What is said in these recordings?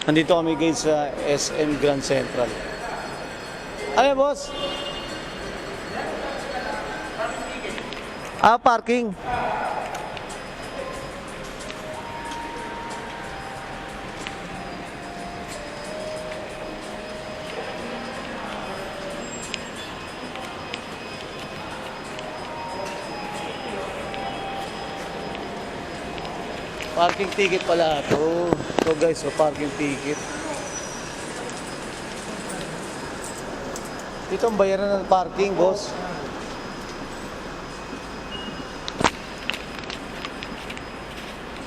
Nandito kami guys sa SM Grand Central. Ano boss? Parking. Parking ticket pala ito. So guys, so parking ticket. Ito ang bayaran ng parking, boss.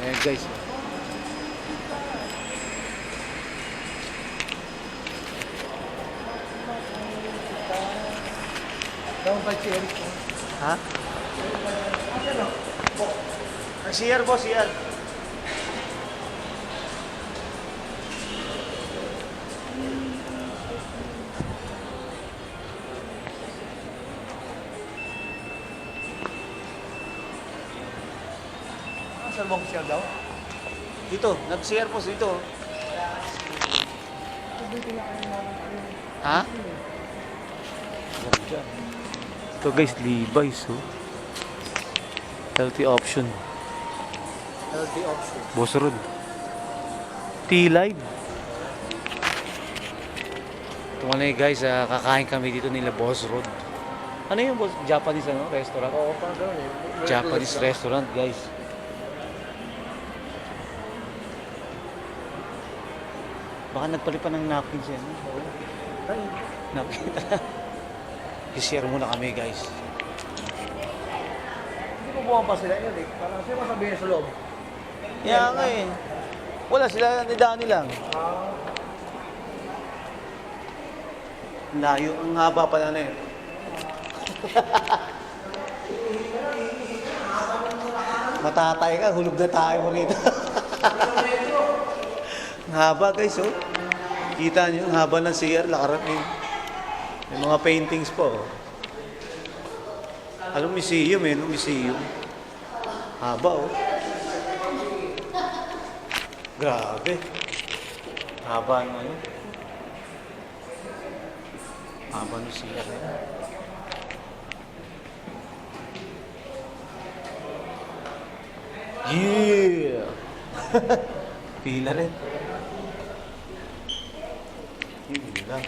Ayan guys. Ha? CR boss, CR. Saan mo siya daw? Dito, nag-CR boss dito. Ha? Ito guys, Levi's oh. Healthy option. Healthy option. Boss Rod. T-Live. Ito nga guys, kakain kami dito nila Boss Rod. Ano yung boss? Japanese restaurant? Oo, parang gano'n eh. Japanese restaurant guys. Baka nagpalipan ng napkin siya. No? Ay, Napkin. I-share muna kami guys. hindi ko buwan pa sila yun eh. Parang siya masabihin sa loob. Kaya nga eh. Wala sila, ni Dani lang. Layo, ang haba pala na eh. Matatay ka, hulog na tayo mo rito. Ang haba guys oh. Kita nyo, ang haba ng CR, lakaran eh. May mga paintings po. Oh. Alam, museum eh, no? Museum. Haba oh. Grabe. Haba ng ano. Haba ng CR eh. Yeah! Pila rin. Yun lang.